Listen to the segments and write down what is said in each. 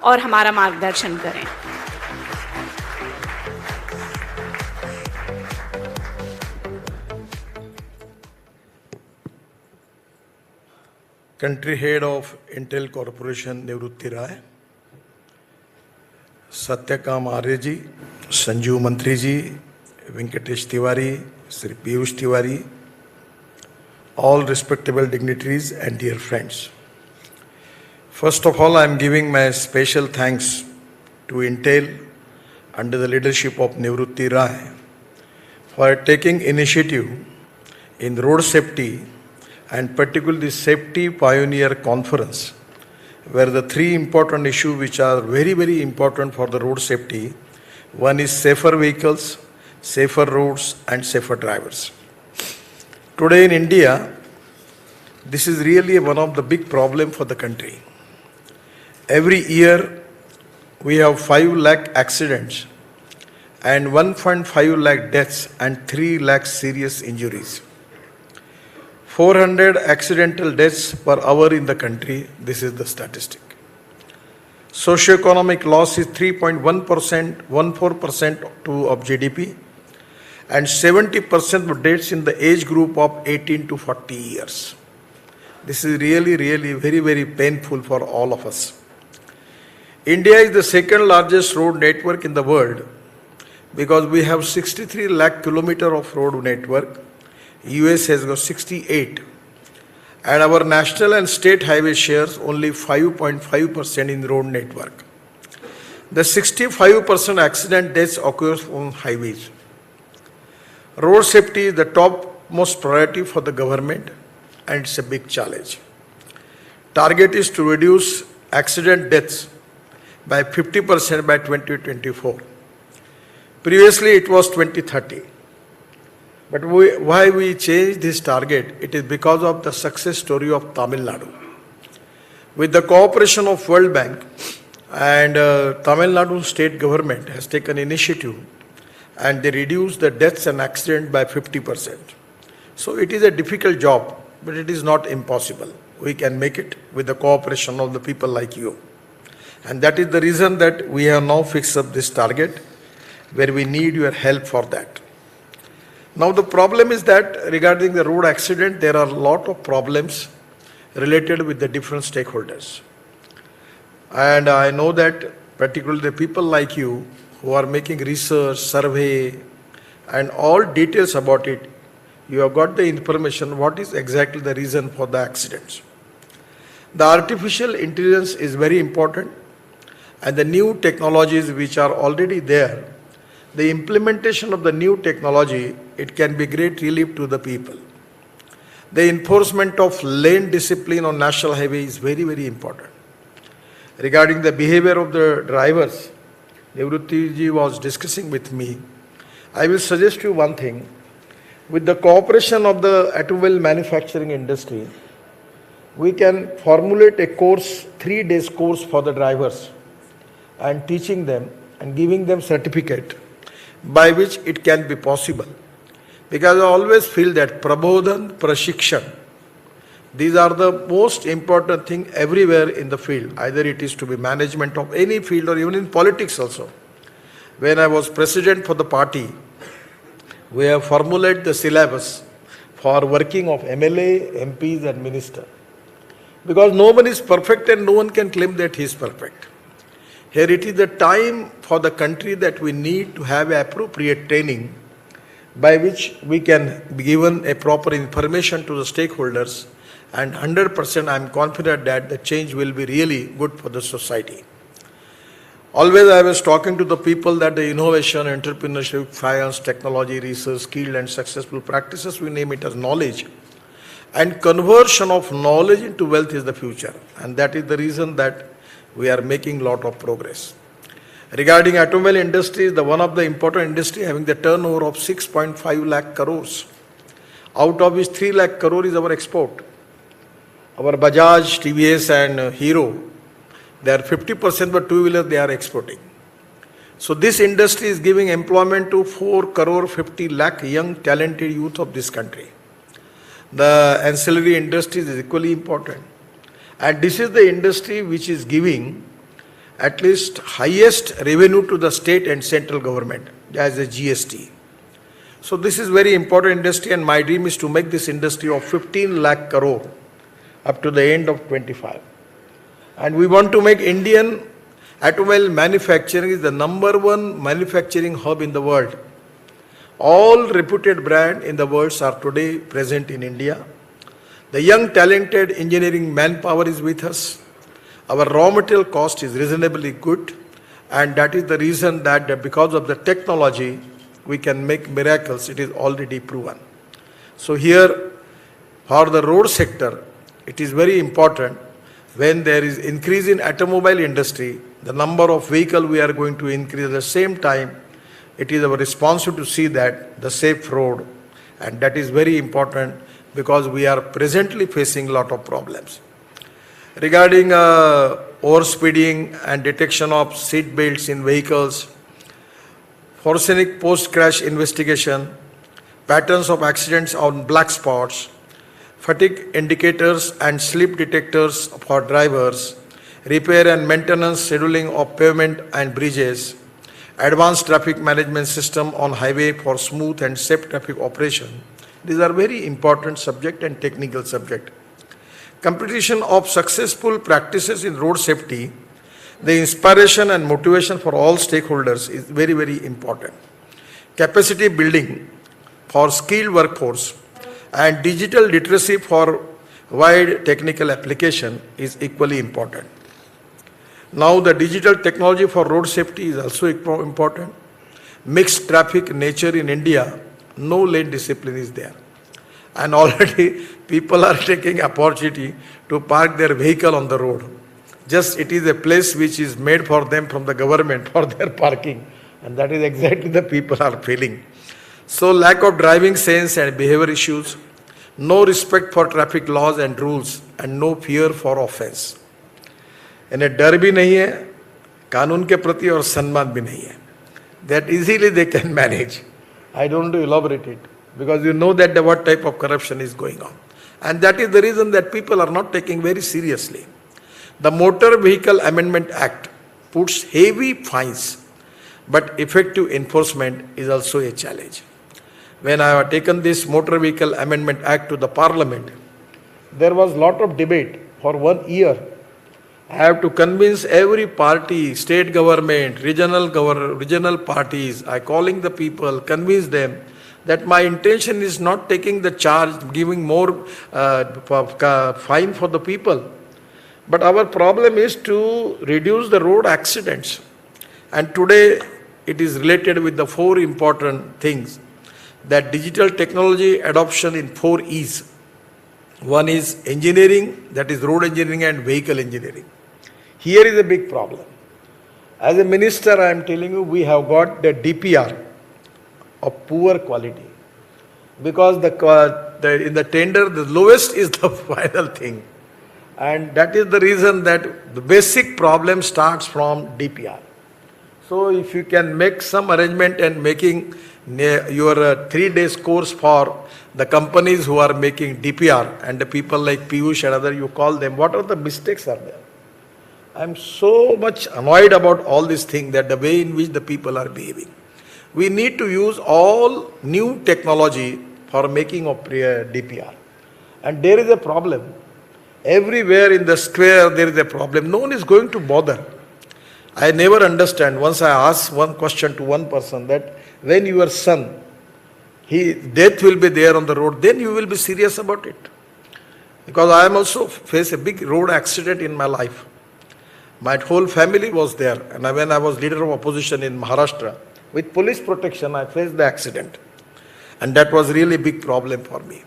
और हमारा मार्गदर्शन करें। Country Head of Intel Corporation Nivrutti Rai, Satyakam Arya ji, Sanjeev Mantri ji, Venkatesh Tiwari, Sri Piyush Tiwari, all respectable dignitaries and dear friends. First of all, I am giving my special thanks to Intel under the leadership of Nivrutti Rai for taking initiative in road safety and particularly Safety Pioneer Conference, where the three important issues which are very, very important for the road safety, one is safer vehicles, safer roads and safer drivers. Today in India, this is really one of the big problems for the country. Every year, we have 5 lakh accidents and 1.5 lakh deaths and 3 lakh serious injuries. 400 accidental deaths per hour in the country, this is the statistic. Socioeconomic loss is 3.1%, 14% of GDP, and 70% of deaths in the age group of 18 to 40 years. This is really, really very, very painful for all of us. India is the second largest road network in the world because we have 63 lakh kilometers of road network. US has got 68, and our national and state highway shares only 5.5% in road network. The 65% accident deaths occurs on highways. Road safety is the topmost priority for the government, and it's a big challenge. Target is to reduce accident deaths by 50% by 2024. Previously it was 2030. But why we changed this target? It is because of the success story of Tamil Nadu. With the cooperation of World Bank and Tamil Nadu state government has taken initiative and they reduced the deaths and accidents by 50%. So it is a difficult job, but it is not impossible. We can make it with the cooperation of the people like you. And that is the reason that we have now fixed up this target where we need your help for that. Now the problem is that regarding the road accident, there are a lot of problems related with the different stakeholders. And I know that particularly the people like you who are making research, survey and all details about it, you have got the information what is exactly the reason for the accidents. The artificial intelligence is very important and the new technologies which are already there, the implementation of the new technology, it can be great relief to the people. The enforcement of lane discipline on national highway is very, very important. Regarding the behavior of the drivers, Nivrutti ji was discussing with me. I will suggest you one thing. With the cooperation of the automobile manufacturing industry, we can formulate a course, 3 days course for the drivers and teaching them and giving them certificate by which it can be possible. Because I always feel that prabodhan, prashikshan, these are the most important thing everywhere in the field. Either it is to be management of any field or even in politics also. When I was president for the party, we have formulated the syllabus for working of MLA, MPs and minister. Because no one is perfect and no one can claim that he is perfect. Here it is the time for the country that we need to have appropriate training by which we can be given a proper information to the stakeholders, and 100% I am confident that the change will be really good for the society. Always I was talking to the people that the innovation, entrepreneurship, science, technology, research, skilled and successful practices, we name it as knowledge. And conversion of knowledge into wealth is the future. And that is the reason that we are making lot of progress. Regarding automobile industry, the one of the important industry having the turnover of 6.5 lakh crores. Out of which 3 lakh crore is our export. Our Bajaj, TVS and Hero, they are 50% but two-wheelers they are exporting. So this industry is giving employment to 4 crore 50 lakh young talented youth of this country. The ancillary industry is equally important. And this is the industry which is giving at least highest revenue to the state and central government as a GST. So this is very important industry, and my dream is to make this industry of 15 lakh crore up to the end of 25. And we want to make Indian automobile manufacturing is the #1 manufacturing hub in the world. All reputed brands in the world are today present in India. The young talented engineering manpower is with us. Our raw material cost is reasonably good, and that is the reason that because of the technology we can make miracles. It is already proven. So here for the road sector, it is very important when there is increase in automobile industry, the number of vehicle we are going to increase. At the same time, it is our responsibility to see that the safe road, and that is very important because we are presently facing a lot of problems. Regarding overspeeding and detection of seat belts in vehicles, forensic post-crash investigation, patterns of accidents on black spots, fatigue indicators and sleep detectors for drivers, repair and maintenance scheduling of pavement and bridges, advanced traffic management system on highway for smooth and safe traffic operation. These are very important subject and technical subject. Competition of successful practices in road safety, the inspiration and motivation for all stakeholders is very, very important. Capacity building for skilled workforce and digital literacy for wide technical application is equally important. Now the digital technology for road safety is also important. Mixed traffic nature in India, no lane discipline is there. And already people are taking opportunity to park their vehicle on the road. Just it is a place which is made for them from the government for their parking. And that is exactly the people are feeling. So lack of driving sense and behavior issues, no respect for traffic laws and rules, and no fear for offense. इन्हें डर भी नहीं है कानून के प्रति और सम्मान भी नहीं है. That easily they can manage. I don't want to elaborate it because you know that what type of corruption is going on. And that is the reason that people are not taking very seriously. The Motor Vehicle Amendment Act puts heavy fines, but effective enforcement is also a challenge. When I have taken this Motor Vehicle Amendment Act to the Parliament, there was a lot of debate for 1 year. I have to convince every party, state government, regional parties, I calling the people, convince them that my intention is not taking the charge, giving more fine for the people. But our problem is to reduce the road accidents. And today it is related with the 4 important things, that digital technology adoption in 4 E's. One is engineering, that is road engineering and vehicle engineering. Here is a big problem. As a minister, I am telling you, we have got the DPR of poor quality. Because in the tender, the lowest is the final thing. And that is the reason that the basic problem starts from DPR. So if you can make some arrangement and making your 3 days course for the companies who are making DPR and the people like Piyush and other, you call them, what are the mistakes are there? I am so much annoyed about all these things, that the way in which the people are behaving. We need to use all new technology for making of DPR. And there is a problem. Everywhere in the square there is a problem. No one is going to bother. I never understand. Once I asked one question to one person that when your son, death will be there on the road, then you will be serious about it. Because I am also faced a big road accident in my life. My whole family was there, and when I was leader of opposition in Maharashtra, with police protection, I faced the accident. And that was really a big problem for me.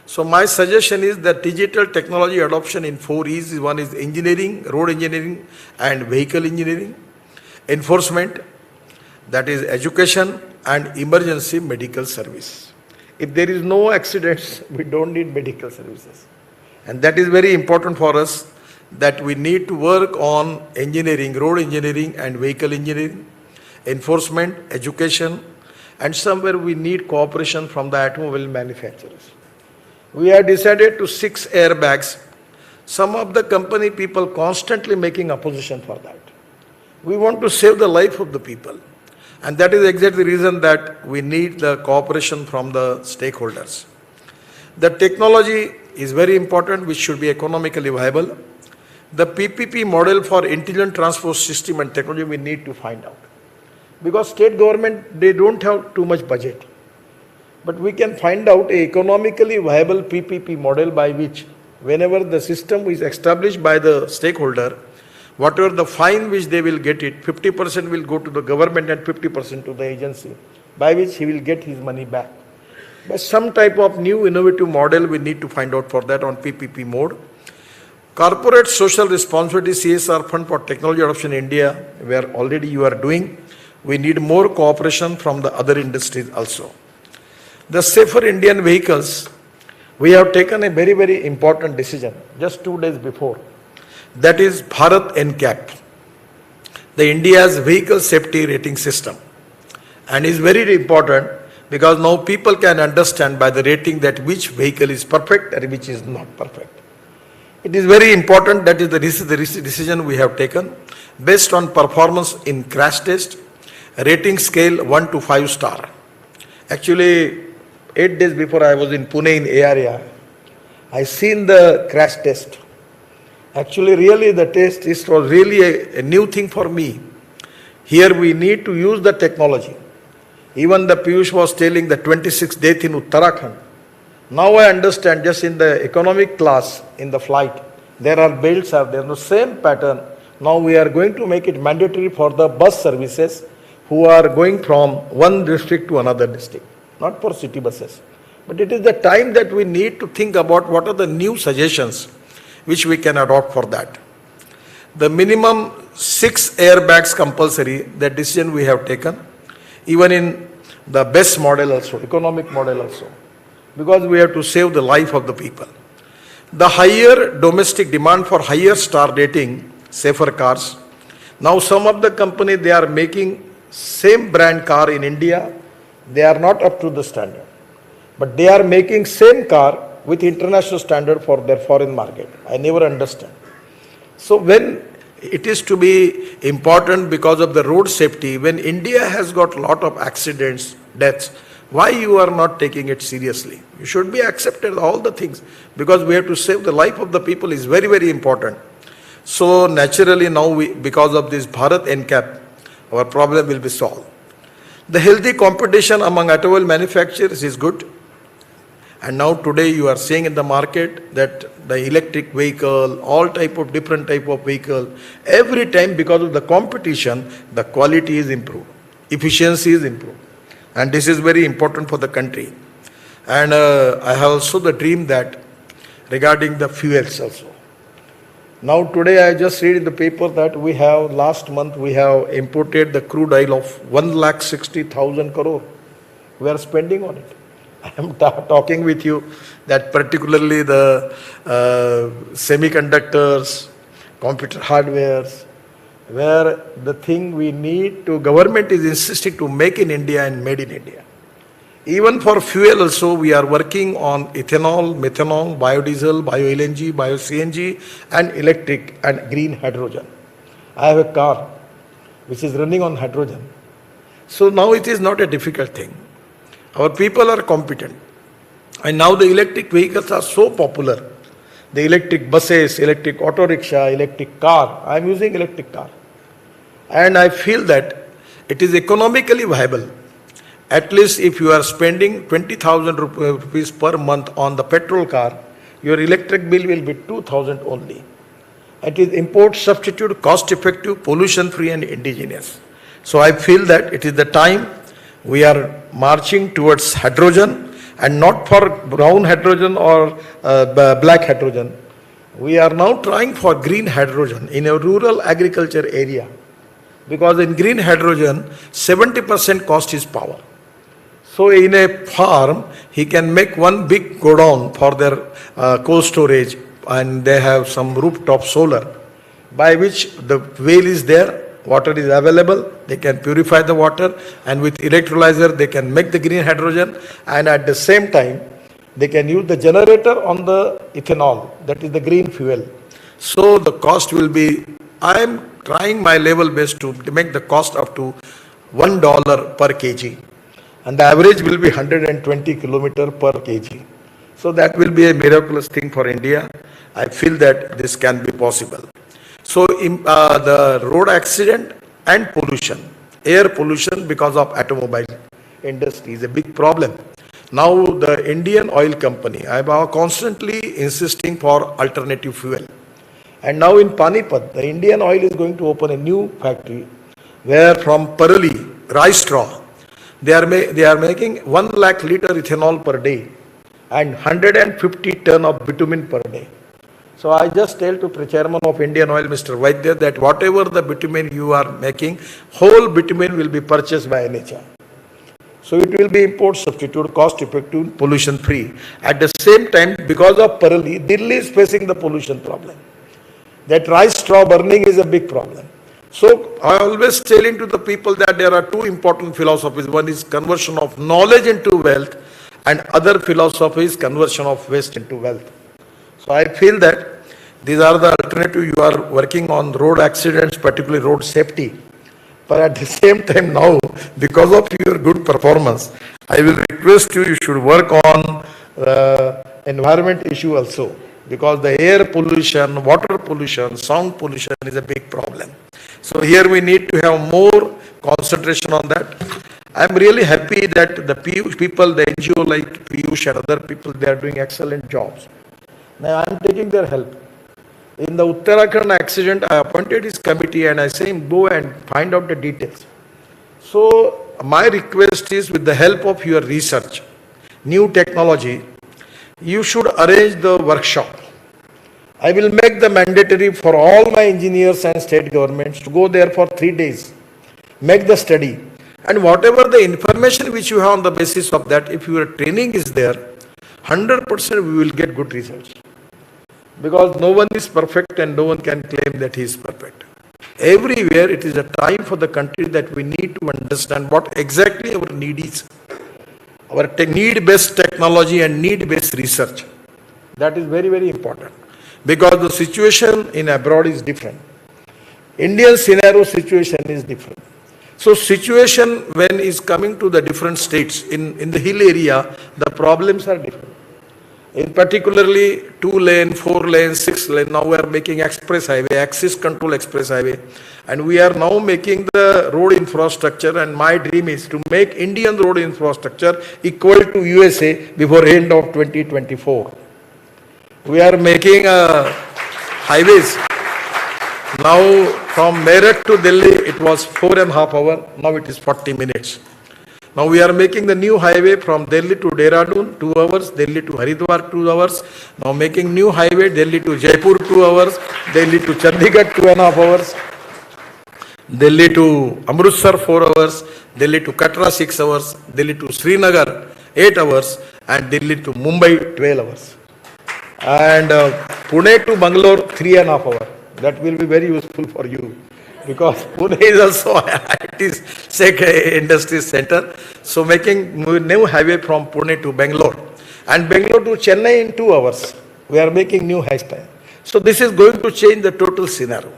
So my suggestion is that digital technology adoption in 4 E's. One is engineering, road engineering and vehicle engineering. Enforcement, that is education and emergency medical service. If there is no accidents, we don't need medical services. And that is very important for us, that we need to work on engineering, road engineering and vehicle engineering, enforcement, education, and somewhere we need cooperation from the automobile manufacturers. We have decided to 6 airbags. Some of the company people constantly making opposition for that. We want to save the life of the people. And that is exactly the reason that we need the cooperation from the stakeholders. The technology is very important, which should be economically viable. The PPP model for intelligent transport system and technology we need to find out. Because state government, they don't have too much budget. But we can find out a economically viable PPP model by which whenever the system is established by the stakeholder, whatever the fine which they will get it, 50% will go to the government and 50% to the agency, by which he will get his money back. But some type of new innovative model we need to find out for that on PPP mode. Corporate social responsibility CSR fund for technology adoption in India, where already you are doing. We need more cooperation from the other industries also. The safer Indian vehicles, we have taken a very, very important decision just 2 days before. That is Bharat NCAP, the India's vehicle safety rating system. And is very important because now people can understand by the rating that which vehicle is perfect and which is not perfect. It is very important, that is the decision we have taken based on performance in crash test, rating scale 1 to 5 star. Actually, 8 days before I was in Pune in area, I seen the crash test. Actually, really the test was really a new thing for me. Here we need to use the technology. Even the Piyush was telling the 26th death in Uttarakhand. Now I understand, just in the economic class in the flight, there are belts are there, the same pattern. Now we are going to make it mandatory for the bus services who are going from one district to another district, not for city buses. But it is the time that we need to think about what are the new suggestions which we can adopt for that. The minimum 6 airbags compulsory, that decision we have taken, even in the best model also, economic model also, because we have to save the life of the people. The higher domestic demand for higher star rating, safer cars. Now some of the company, they are making same brand car in India, they are not up to the standard. But they are making same car with international standard for their foreign market. I never understand. So when it is to be important because of the road safety, when India has got lot of accidents, deaths, why you are not taking it seriously? You should be accepted all the things, because we have to save the life of the people is very, very important. So naturally now because of this Bharat NCAP, our problem will be solved. The healthy competition among automobile manufacturers is good. And now today you are seeing in the market that the electric vehicle, all different type of vehicle, every time because of the competition, the quality is improved, efficiency is improved. And this is very important for the country. And I have also the dream that regarding the fuels also. Now today I just read in the paper that we have, last month we have imported the crude oil of 1,60,000 crore. We are spending on it. I am talking with you that particularly the semiconductors, computer hardwares, where the thing we need to, government is insisting to make in India and made in India. Even for fuel also, we are working on ethanol, methanol, biodiesel, bio-LNG, bio-CNG and electric and green hydrogen. I have a car which is running on hydrogen. So now it is not a difficult thing. Our people are competent. And now the electric vehicles are so popular. The electric buses, electric auto rickshaw, electric car. I am using electric car. And I feel that it is economically viable. At least if you are spending 20,000 rupees per month on the petrol car, your electric bill will be 2,000 only. It is import substitute, cost effective, pollution free and indigenous. So I feel that it is the time we are marching towards hydrogen, and not for brown hydrogen or black hydrogen. We are now trying for green hydrogen in a rural agriculture area, because in green hydrogen 70% cost is power. So in a farm he can make one big godown for their cold storage, and they have some rooftop solar by which the well is there, water is available, they can purify the water, and with electrolyzer they can make the green hydrogen, and at the same time they can use the generator on the ethanol, that is the green fuel. So the cost will be, I am trying my level best to make the cost up to $1 per kg. And the average will be 120 kilometer per kg. So that will be a miraculous thing for India. I feel that this can be possible. So the road accident and pollution, air pollution because of automobile industry is a big problem. Now the Indian oil company, I am constantly insisting for alternative fuel. And now in Panipat, the Indian oil is going to open a new factory where from Parali, rice straw, they are making 1 lakh liter ethanol per day and 150 ton of bitumen per day. So I just tell to chairman of Indian Oil, Mr. Vaidya, that whatever the bitumen you are making, whole bitumen will be purchased by NHI. So it will be import substitute, cost effective, pollution free. At the same time, because of Parali, Delhi is facing the pollution problem. That rice straw burning is a big problem. So I always telling to the people that there are two important philosophies. One is conversion of knowledge into wealth, and other philosophy is conversion of waste into wealth. So I feel that these are the alternative. You are working on road accidents, particularly road safety. But at the same time now, because of your good performance, I will request you should work on environment issue also. Because the air pollution, water pollution, sound pollution is a big problem. So here we need to have more concentration on that. I am really happy that the people, the NGO like Piyush and other people, they are doing excellent jobs. Now I am taking their help. In the Uttarakhand accident, I appointed his committee and I say him go and find out the details. So my request is, with the help of your research, new technology, you should arrange the workshop. I will make the mandatory for all my engineers and state governments to go there for 3 days, make the study, and whatever the information which you have on the basis of that, if your training is there, 100% we will get good results. Because no one is perfect and no one can claim that he is perfect. Everywhere it is a time for the country that we need to understand what exactly our need is. Our need-based technology and need-based research. That is very, very important. Because the situation in abroad is different. Indian scenario situation is different. So situation when is coming to the different states, in the hill area, the problems are different. In particularly 2-lane, 4-lane, 6-lane, now we are making express highway, axis control express highway. And we are now making the road infrastructure, and my dream is to make Indian road infrastructure equal to USA before end of 2024. We are making highways. Now from Meerut to Delhi, it was 4.5 hours, now it is 40 minutes. Now we are making the new highway from Delhi to Dehradun, 2 hours, Delhi to Haridwar, 2 hours. Now making new highway, Delhi to Jaipur, 2 hours, Delhi to Chandigarh, 2.5 hours, Delhi to Amritsar, 4 hours, Delhi to Katra, 6 hours, Delhi to Srinagar, 8 hours, and Delhi to Mumbai, 12 hours. And Pune to Bangalore, 3.5 hours. That will be very useful for you. Because Pune is also IT industry center. So making new highway from Pune to Bangalore. And Bangalore to Chennai in 2 hours. We are making new highway. So this is going to change the total scenario.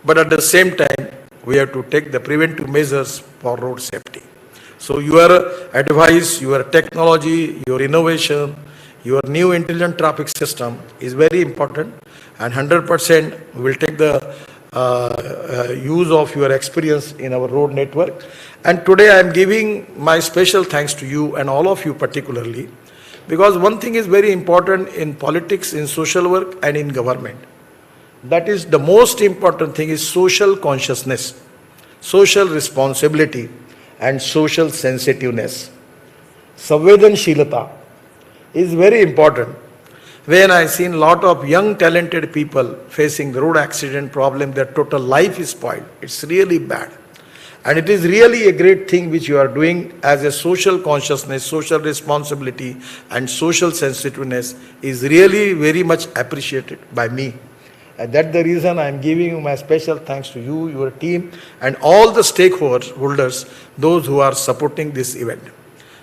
But at the same time, we have to take the preventive measures for road safety. So your advice, your technology, your innovation, your new intelligent traffic system is very important, and 100% we will take the use of your experience in our road network. And today I am giving my special thanks to you and all of you particularly, because one thing is very important in politics, in social work and in government. That is the most important thing is social consciousness, social responsibility and social sensitiveness. Sanvedanshilata is very important. When I seen lot of young talented people facing the road accident problem, their total life is spoiled. It's really bad. And it is really a great thing which you are doing as a social consciousness, social responsibility and social sensitiveness is really very much appreciated by me. And that's the reason I am giving you my special thanks to you, your team and all the stakeholders, those who are supporting this event.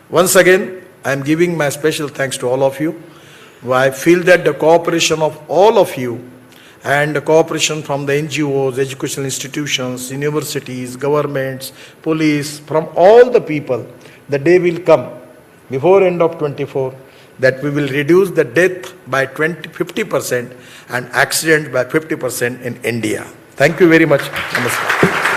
Once again, I am giving my special thanks to all of you. I feel that the cooperation of all of you and cooperation from the NGOs, educational institutions, universities, governments, police, from all the people, the day will come before end of 24 that we will reduce the death by 50% and accident by 50% in India. Thank you very much. Namaskar.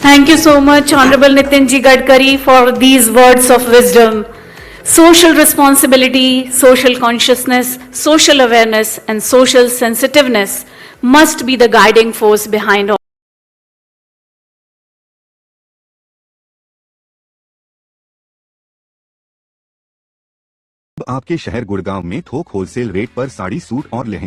Thank you so much, Honorable Nitin Ji Gadkari, for these words of wisdom. Social responsibility, social consciousness, social awareness, and social sensitiveness must be the guiding force behind all. आपके शहर गुड़गांव में थोक wholesale rate पर sari, suit और लहंगे